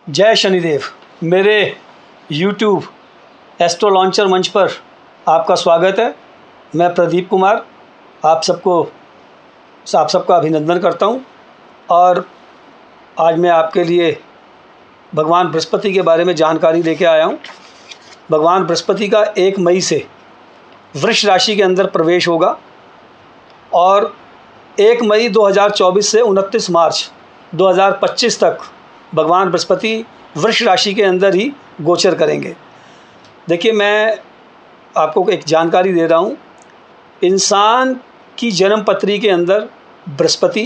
जय शनिदेव। मेरे YouTube astro launcher मंच पर आपका स्वागत है। मैं प्रदीप कुमार आप सबका अभिनंदन करता हूं और आज मैं आपके लिए भगवान बृहस्पति के बारे में जानकारी लेके आया हूं। भगवान बृहस्पति का 1 मई से वृष राशि के अंदर प्रवेश होगा और 1 मई 2024 से 29 मार्च 2025 तक भगवान बृहस्पति वृष राशि के अंदर ही गोचर करेंगे। देखिए, मैं आपको एक जानकारी दे रहा हूँ। इंसान की जन्म पत्री के अंदर बृहस्पति,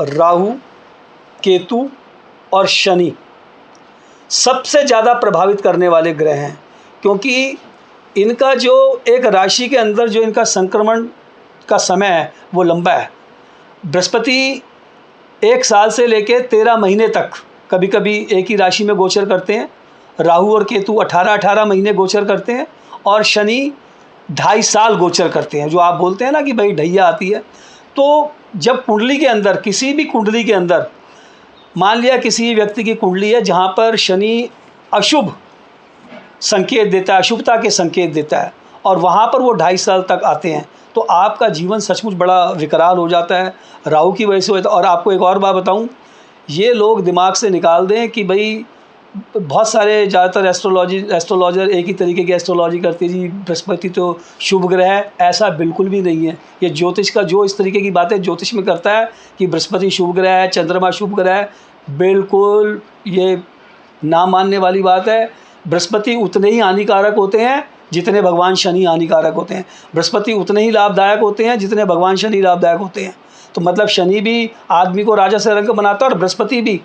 राहु, केतु और शनि सबसे ज़्यादा प्रभावित करने वाले ग्रह हैं, क्योंकि इनका जो एक राशि के अंदर जो इनका संक्रमण का समय है वो लंबा है। बृहस्पति 1 साल से लेकर 13 महीने तक कभी कभी एक ही राशि में गोचर करते हैं। राहु और केतु 18-18 महीने गोचर करते हैं और शनि 2.5 साल गोचर करते हैं। जो आप बोलते हैं ना कि भाई ढैया आती है, तो जब कुंडली के अंदर, किसी भी कुंडली के अंदर, मान लिया किसी व्यक्ति की कुंडली है जहाँ पर शनि अशुभ संकेत देता है, अशुभता के संकेत देता है, और वहाँ पर वो 2.5 साल तक आते हैं, तो आपका जीवन सचमुच बड़ा विकराल हो जाता है। राहु की वजह से होता है। और आपको एक और बात बताऊं, ये लोग दिमाग से निकाल दें कि भाई बहुत सारे ज़्यादातर एस्ट्रोलॉजर एक ही तरीके की एस्ट्रोलॉजी करते हैं, जी बृहस्पति तो शुभ ग्रह है। ऐसा बिल्कुल भी नहीं है। ये ज्योतिष का जो इस तरीके की बातें ज्योतिष में करता है कि बृहस्पति शुभ ग्रह है, चंद्रमा शुभ ग्रह है, बिल्कुल ये ना मानने वाली बात है। बृहस्पति उतने ही हानिकारक होते हैं जितने भगवान शनि हानिकारक होते हैं। बृहस्पति उतने ही लाभदायक होते हैं जितने भगवान शनि लाभदायक होते हैं। तो मतलब शनि भी आदमी को राजा से रंक बनाता है और बृहस्पति भी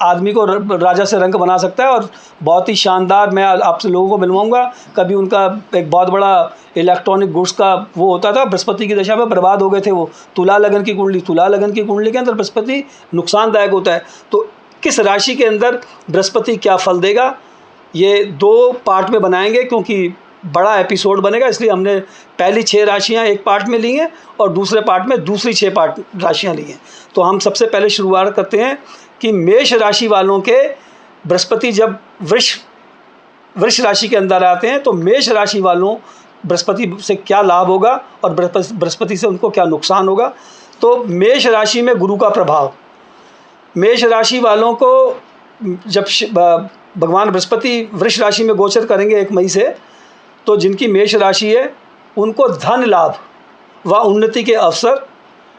आदमी को राजा से रंक बना सकता है। और बहुत ही शानदार, मैं आपसे लोगों को मिलवाऊंगा। कभी उनका एक बहुत बड़ा इलेक्ट्रॉनिक गुड्स का वो होता था, बृहस्पति की दशा में बर्बाद हो गए थे वो। तुला लगन की कुंडली के अंदर बृहस्पति नुकसानदायक होता है। तो किस राशि के अंदर बृहस्पति क्या फल देगा, ये 2 पार्ट में बनाएंगे, क्योंकि बड़ा एपिसोड बनेगा। इसलिए हमने पहली 6 राशियां एक पार्ट में ली हैं और दूसरे पार्ट में दूसरी 6 राशियां ली हैं। तो हम सबसे पहले शुरुआत करते हैं कि मेष राशि वालों के बृहस्पति जब वृष राशि के अंदर आते हैं तो मेष राशि वालों बृहस्पति से क्या लाभ होगा और बृहस्पति से उनको क्या नुकसान होगा। तो मेष राशि में गुरु का प्रभाव, मेष राशि वालों को जब भगवान बृहस्पति वृष राशि में गोचर करेंगे 1 मई से, तो जिनकी मेष राशि है उनको धन लाभ व उन्नति के अवसर,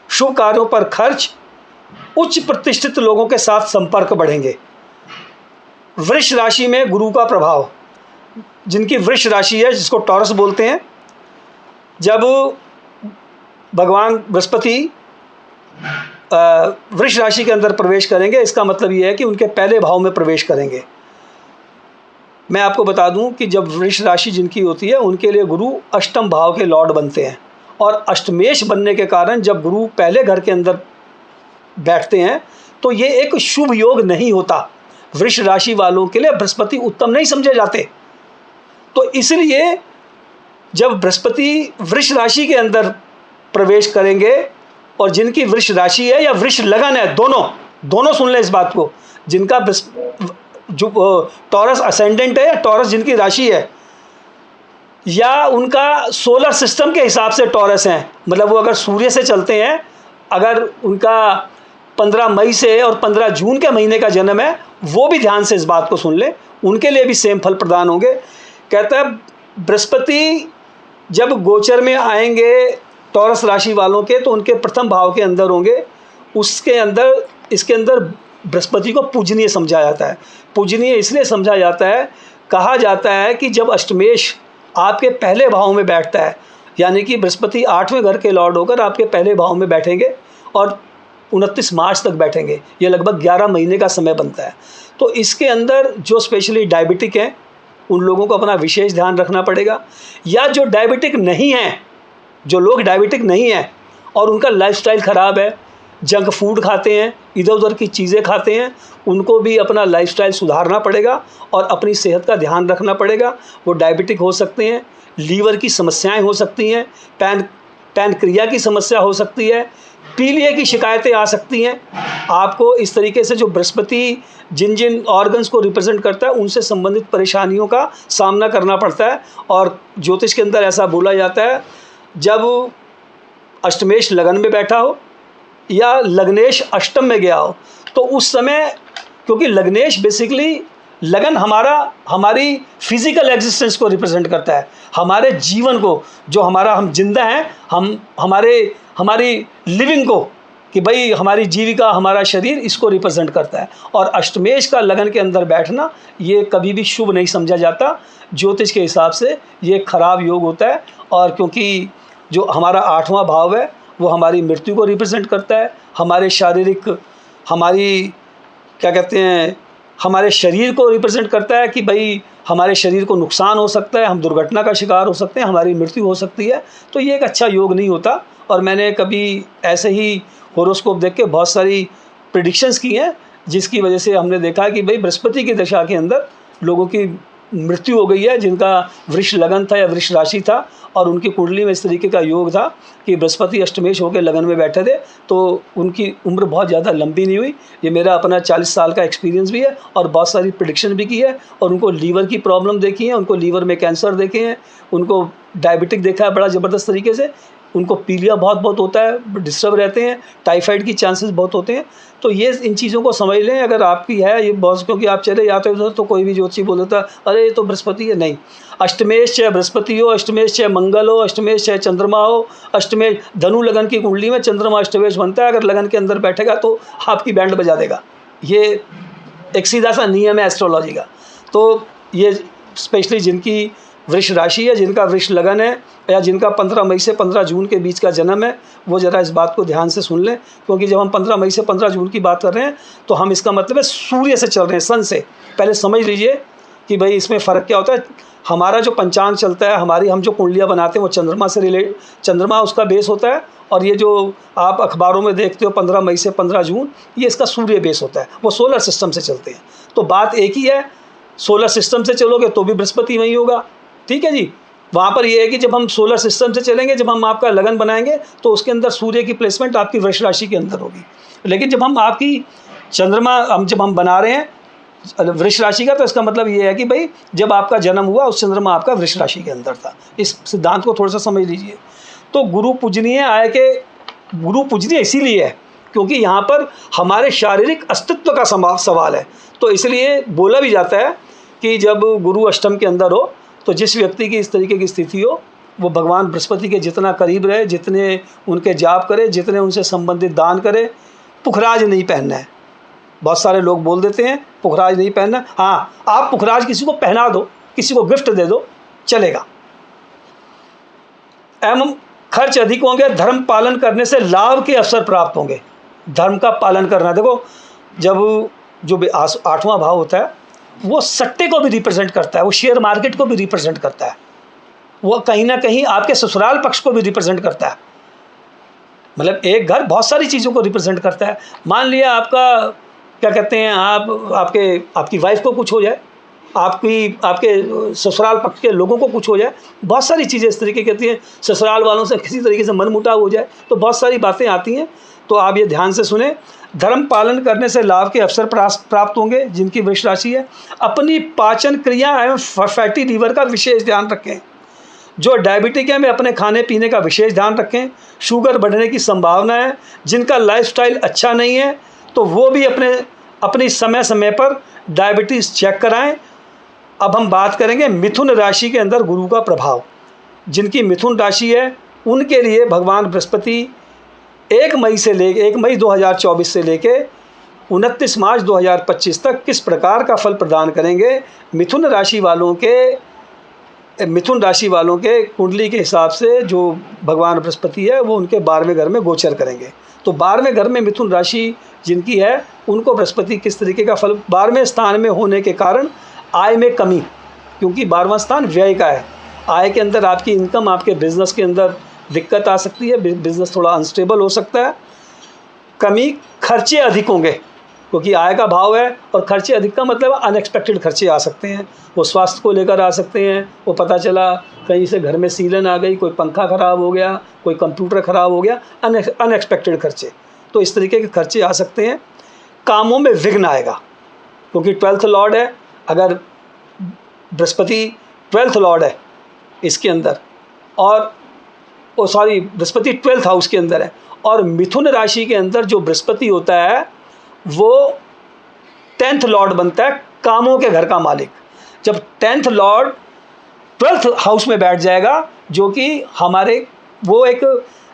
शुभ कार्यों पर खर्च, उच्च प्रतिष्ठित लोगों के साथ संपर्क बढ़ेंगे। वृष राशि में गुरु का प्रभाव, जिनकी वृष राशि है, जिसको टॉरस बोलते हैं, जब भगवान बृहस्पति वृष राशि के अंदर प्रवेश करेंगे, इसका मतलब ये है कि उनके पहले भाव में प्रवेश करेंगे। मैं आपको बता दूं कि जब वृष राशि जिनकी होती है उनके लिए गुरु अष्टम भाव के लॉर्ड बनते हैं, और अष्टमेश बनने के कारण जब गुरु पहले घर के अंदर बैठते हैं तो ये एक शुभ योग नहीं होता। वृष राशि वालों के लिए बृहस्पति उत्तम नहीं समझे जाते। तो इसलिए जब बृहस्पति वृष राशि के अंदर प्रवेश करेंगे, और जिनकी वृष राशि है या वृष लगन है, दोनों सुन लें इस बात को, जिनका जो टॉरस असेंडेंट है या टॉरस जिनकी राशि है, या उनका सोलर सिस्टम के हिसाब से टॉरस हैं, मतलब वो अगर सूर्य से चलते हैं, अगर उनका 15 मई से और 15 जून के महीने का जन्म है, वो भी ध्यान से इस बात को सुन ले, उनके लिए भी सेम फल प्रदान होंगे। कहता है बृहस्पति जब गोचर में आएंगे टॉरस राशि वालों के, तो उनके प्रथम भाव के अंदर होंगे। इसके अंदर बृहस्पति को पूजनीय समझा जाता है। पूजनीय इसलिए समझा जाता है, कहा जाता है कि जब अष्टमेश आपके पहले भाव में बैठता है, यानी कि बृहस्पति 8वें घर के लॉर्ड होकर आपके पहले भाव में बैठेंगे और 29 मार्च तक बैठेंगे। ये लगभग 11 महीने का समय बनता है। तो इसके अंदर जो स्पेशली डायबिटिक हैं उन लोगों को अपना विशेष ध्यान रखना पड़ेगा, या जो डायबिटिक नहीं हैं, जो लोग डायबिटिक नहीं हैं और उनका लाइफस्टाइल ख़राब है, जंक फूड खाते हैं, इधर उधर की चीज़ें खाते हैं, उनको भी अपना लाइफस्टाइल सुधारना पड़ेगा और अपनी सेहत का ध्यान रखना पड़ेगा। वो डायबिटिक हो सकते हैं, लीवर की समस्याएं हो सकती हैं, पैनक्रिया की समस्या हो सकती है, पीलिया की शिकायतें आ सकती हैं। आपको इस तरीके से जो बृहस्पति जिन जिन ऑर्गन्स को रिप्रेजेंट करता है उनसे संबंधित परेशानियों का सामना करना पड़ता है। और ज्योतिष के अंदर ऐसा बोला जाता है, जब अष्टमेश लगन में बैठा हो या लग्नेश अष्टम में गया हो, तो उस समय, क्योंकि लग्नेश बेसिकली लगन हमारी फिजिकल एग्जिस्टेंस को रिप्रेजेंट करता है, हमारे जीवन को, जो हम जिंदा हैं, हमारी लिविंग को, कि भाई हमारी जीविका, हमारा शरीर, इसको रिप्रेजेंट करता है। और अष्टमेश का लगन के अंदर बैठना ये कभी भी शुभ नहीं समझा जाता। ज्योतिष के हिसाब से ये खराब योग होता है। और क्योंकि जो हमारा 8वां भाव है वो हमारी मृत्यु को रिप्रेजेंट करता है, हमारे शरीर को रिप्रेजेंट करता है कि भाई हमारे शरीर को नुकसान हो सकता है, हम दुर्घटना का शिकार हो सकते हैं, हमारी मृत्यु हो सकती है। तो ये एक अच्छा योग नहीं होता। और मैंने कभी ऐसे ही होरोस्कोप देख के बहुत सारी प्रेडिक्शंस की हैं, जिसकी वजह से हमने देखा कि भाई बृहस्पति की दशा के अंदर लोगों की मृत्यु हो गई है, जिनका वृष लगन था या वृष राशि था, और उनकी कुंडली में इस तरीके का योग था कि बृहस्पति अष्टमेश होकर लगन में बैठे थे, तो उनकी उम्र बहुत ज़्यादा लंबी नहीं हुई। ये मेरा अपना 40 साल का एक्सपीरियंस भी है, और बहुत सारी प्रेडिक्शन भी की है। और उनको लीवर की प्रॉब्लम देखी है, उनको लीवर में कैंसर देखे हैं, उनको डायबिटिक देखा है बड़ा ज़बरदस्त तरीके से, उनको पीलिया बहुत होता है, डिस्टर्ब रहते हैं, टाइफाइड की चांसेस बहुत होते हैं। तो ये इन चीज़ों को समझ लें अगर आपकी है ये बहुत, क्योंकि आप चले जाते हो तो कोई भी ज्योतिषी बोल देता अरे ये तो बृहस्पति है। नहीं, अष्टमेश चाहे बृहस्पति हो, अष्टमेश चाहे मंगल हो, अष्टमेश चाहे चंद्रमा हो, अष्टमेश धनु लगन की कुंडली में चंद्रमा अष्टमेश बनता है, अगर लगन के अंदर बैठेगा तो आपकी बैंड बजा देगा। ये एक सीधा सा नियम है एस्ट्रोलॉजी का। तो ये स्पेशली जिनकी वृष राशि है, जिनका वृष लगन है, या जिनका 15 मई से 15 जून के बीच का जन्म है, वो ज़रा इस बात को ध्यान से सुन लें। क्योंकि जब हम 15 मई से 15 जून की बात कर रहे हैं तो हम, इसका मतलब है सूर्य से चल रहे हैं, सन से। पहले समझ लीजिए कि भाई इसमें फ़र्क क्या होता है। हमारा जो पंचांग चलता है, हम जो कुंडलियाँ बनाते हैं वो चंद्रमा से चंद्रमा उसका बेस होता है। और ये जो आप अखबारों में देखते हो 15 मई से 15 जून, ये इसका सूर्य बेस होता है, वो सोलर सिस्टम से चलते हैं। तो बात एक ही है, सोलर सिस्टम से चलोगे तो भी बृहस्पति वहीं होगा, ठीक है जी। वहाँ पर ये है कि जब हम सोलर सिस्टम से चलेंगे, जब हम आपका लगन बनाएंगे तो उसके अंदर सूर्य की प्लेसमेंट आपकी वृष राशि के अंदर होगी। लेकिन जब हम आपकी जब हम बना रहे हैं वृष राशि का, तो इसका मतलब ये है कि भाई जब आपका जन्म हुआ उस चंद्रमा आपका वृष राशि के अंदर था। इस सिद्धांत को थोड़ा सा समझ लीजिए। तो गुरु पूजनीय इसीलिए है क्योंकि यहाँ पर हमारे शारीरिक अस्तित्व का सवाल है। तो इसलिए बोला भी जाता है कि जब गुरु अष्टम के अंदर हो तो जिस व्यक्ति की इस तरीके की स्थिति हो, वो भगवान बृहस्पति के जितना करीब रहे, जितने उनके जाप करे, जितने उनसे संबंधित दान करे। पुखराज नहीं पहनना है। बहुत सारे लोग बोल देते हैं पुखराज नहीं पहनना। हाँ, आप पुखराज किसी को पहना दो, किसी को गिफ्ट दे दो, चलेगा। एवं खर्च अधिक होंगे, धर्म पालन करने से लाभ के अवसर प्राप्त होंगे। धर्म का पालन करना, देखो जब जो 8वां भाव होता है वो सट्टे को भी रिप्रेजेंट करता है, वो शेयर मार्केट को भी रिप्रेजेंट करता है, वो कहीं ना कहीं आपके ससुराल पक्ष को भी रिप्रेजेंट करता है। मतलब एक घर बहुत सारी चीज़ों को रिप्रेजेंट करता है। मान लिया आपका क्या कहते हैं, आपकी वाइफ को कुछ हो जाए, आपके ससुराल पक्ष के लोगों को कुछ हो जाए, बहुत सारी चीज़ें इस तरीके कहती हैं। ससुराल वालों से किसी तरीके से मनमुटाव हो जाए, तो बहुत सारी बातें आती हैं। तो आप ये ध्यान से सुने। धर्म पालन करने से लाभ के अवसर प्राप्त होंगे जिनकी वृष राशि है। अपनी पाचन क्रिया एवं फैटी लीवर का विशेष ध्यान रखें। जो डायबिटिक है, वे अपने खाने पीने का विशेष ध्यान रखें। शुगर बढ़ने की संभावना है। जिनका लाइफस्टाइल अच्छा नहीं है तो वो भी अपनी समय समय पर डायबिटीज़ चेक कराएं। अब हम बात करेंगे मिथुन राशि के अंदर गुरु का प्रभाव। जिनकी मिथुन राशि है उनके लिए भगवान बृहस्पति 1 मई 2024 से लेके 29 मार्च 2025 तक किस प्रकार का फल प्रदान करेंगे। मिथुन राशि वालों के कुंडली के हिसाब से जो भगवान बृहस्पति है वो उनके 12वें घर में गोचर करेंगे। तो 12वें घर में मिथुन राशि जिनकी है उनको बृहस्पति किस तरीके का फल, 12वें स्थान में होने के कारण आय में कमी, क्योंकि 12वां स्थान व्यय का है। आय के अंदर आपकी इनकम, आपके बिजनेस के अंदर दिक्कत आ सकती है, बिजनेस थोड़ा अनस्टेबल हो सकता है। कमी, खर्चे अधिक होंगे। क्योंकि आय का भाव है और खर्चे अधिक का मतलब अनएक्सपेक्टेड खर्चे आ सकते हैं। वो स्वास्थ्य को लेकर आ सकते हैं, वो पता चला कहीं से घर में सीलन आ गई, कोई पंखा ख़राब हो गया, कोई कंप्यूटर ख़राब हो गया, अनएक्सपेक्टेड खर्चे। तो इस तरीके के खर्चे आ सकते हैं। कामों में विघ्न आएगा क्योंकि 12th लॉर्ड है, अगर बृहस्पति 12th लॉर्ड है इसके अंदर, और बृहस्पति 12th हाउस के अंदर है, और मिथुन राशि के अंदर जो बृहस्पति होता है वो 10th लॉर्ड बनता है, कामों के घर का मालिक। जब 10th लॉर्ड 12th हाउस में बैठ जाएगा, जो कि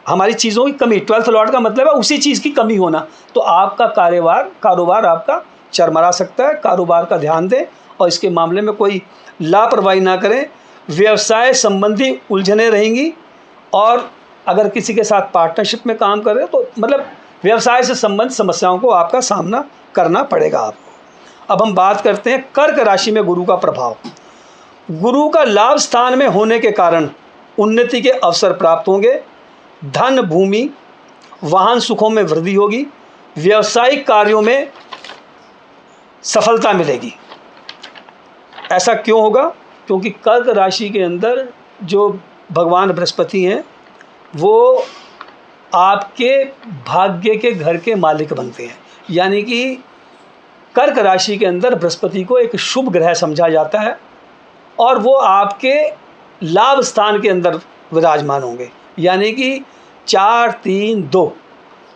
हमारी चीज़ों की कमी, 12th लॉर्ड का मतलब है उसी चीज़ की कमी होना, तो आपका कारोबार आपका चरमरा सकता है। कारोबार का ध्यान दें और इसके मामले में कोई लापरवाही ना करें। व्यवसाय संबंधी उलझनें रहेंगी, और अगर किसी के साथ पार्टनरशिप में काम कर रहे हो तो मतलब व्यवसाय से संबंधित समस्याओं को आपका सामना करना पड़ेगा आपको। अब हम बात करते हैं कर्क राशि में गुरु का प्रभाव। गुरु का लाभ स्थान में होने के कारण उन्नति के अवसर प्राप्त होंगे, धन भूमि वाहन सुखों में वृद्धि होगी, व्यावसायिक कार्यों में सफलता मिलेगी। ऐसा क्यों होगा? क्योंकि कर्क राशि के अंदर जो भगवान बृहस्पति हैं वो आपके भाग्य के घर के मालिक बनते हैं। यानी कि कर्क राशि के अंदर बृहस्पति को एक शुभ ग्रह समझा जाता है, और वो आपके लाभ स्थान के अंदर विराजमान होंगे, यानी कि 4, 3, 2,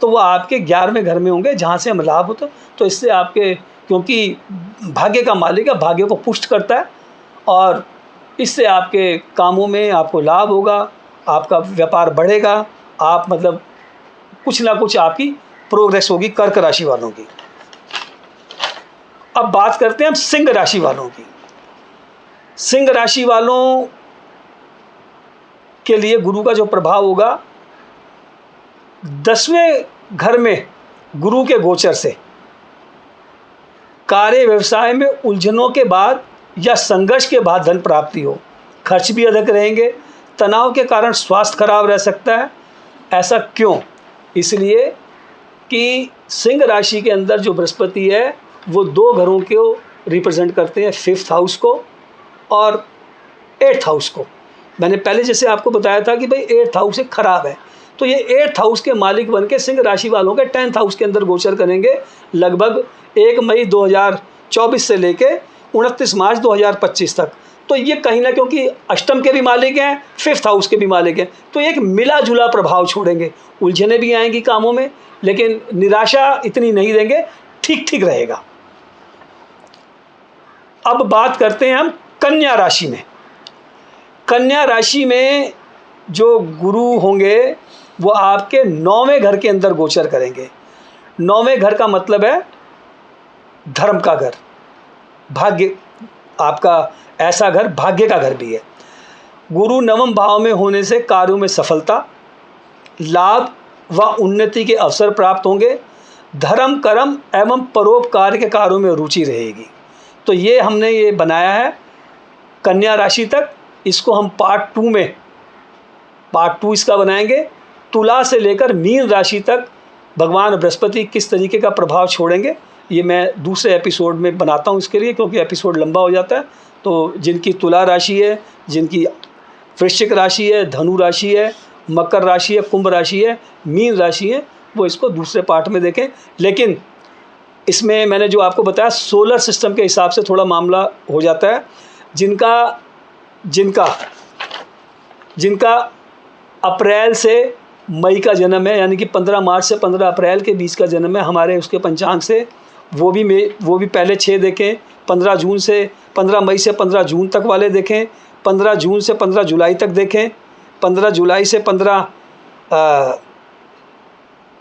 तो वो आपके 11वें घर में होंगे जहाँ से हम लाभ होते। तो इससे आपके, क्योंकि भाग्य का मालिक है, भाग्य को पुष्ट करता है, और इससे आपके कामों में आपको लाभ होगा, आपका व्यापार बढ़ेगा, आप मतलब कुछ ना कुछ आपकी प्रोग्रेस होगी कर्क राशि वालों की। अब बात करते हैं हम सिंह राशि वालों की। सिंह राशि वालों के लिए गुरु का जो प्रभाव होगा, 10वें घर में गुरु के गोचर से कार्य व्यवसाय में उलझनों के बाद या संघर्ष के बाद धन प्राप्ति हो, खर्च भी अधिक रहेंगे, तनाव के कारण स्वास्थ्य खराब रह सकता है। ऐसा क्यों? इसलिए कि सिंह राशि के अंदर जो बृहस्पति है वो 2 घरों को रिप्रेजेंट करते हैं, 5th हाउस को और 8th हाउस को। मैंने पहले जैसे आपको बताया था कि भाई 8th हाउस एक खराब है, तो ये 8th हाउस के मालिक बन के सिंह राशि वालों के 10th हाउस के अंदर गोचर करेंगे लगभग 1 मई 2024 से लेके 29 मार्च 2025 तक। तो ये कहीं ना, क्योंकि अष्टम के भी मालिक हैं, 5th हाउस के भी मालिक हैं, तो एक मिला जुला प्रभाव छोड़ेंगे। उलझने भी आएंगी कामों में, लेकिन निराशा इतनी नहीं देंगे, ठीक ठीक रहेगा। अब बात करते हैं हम कन्या राशि में। कन्या राशि में जो गुरु होंगे वो आपके 9वें घर के अंदर गोचर करेंगे। 9वें घर का मतलब है धर्म का घर, भाग्य, आपका ऐसा घर भाग्य का घर भी है। गुरु 9वें भाव में होने से कार्यों में सफलता, लाभ व उन्नति के अवसर प्राप्त होंगे, धर्म कर्म एवं परोपकार के कार्यों में रुचि रहेगी। तो ये हमने ये बनाया है कन्या राशि तक। इसको हम पार्ट 2 इसका बनाएंगे। तुला से लेकर मीन राशि तक भगवान बृहस्पति किस तरीके का प्रभाव छोड़ेंगे, ये मैं दूसरे एपिसोड में बनाता हूँ इसके लिए, क्योंकि एपिसोड लंबा हो जाता है। तो जिनकी तुला राशि है, जिनकी वृश्चिक राशि है, धनु राशि है, मकर राशि है, कुंभ राशि है, मीन राशि है, वो इसको दूसरे पार्ट में देखें। लेकिन इसमें मैंने जो आपको बताया सोलर सिस्टम के हिसाब से थोड़ा मामला हो जाता है। जिनका अप्रैल से मई का जन्म है, यानी कि 15 मार्च से 15 अप्रैल के बीच का जन्म है हमारे उसके पंचांग से, वो भी पहले 6 देखें। 15 मई से 15 जून तक वाले देखें, 15 जून से 15 जुलाई तक देखें, 15 जुलाई से 15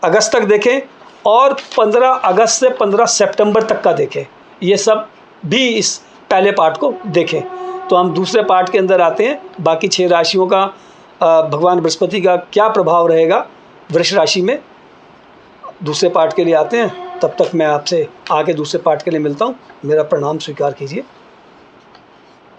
अगस्त तक देखें, और 15 अगस्त से 15 सितंबर तक का देखें। ये सब भी इस पहले पार्ट को देखें। तो हम दूसरे पार्ट के अंदर आते हैं, बाकी 6 राशियों का भगवान बृहस्पति का क्या प्रभाव रहेगा वृष राशि में, दूसरे पार्ट के लिए आते हैं। तब तक मैं आपसे आगे दूसरे पार्ट के लिए मिलता हूँ। मेरा प्रणाम स्वीकार कीजिए।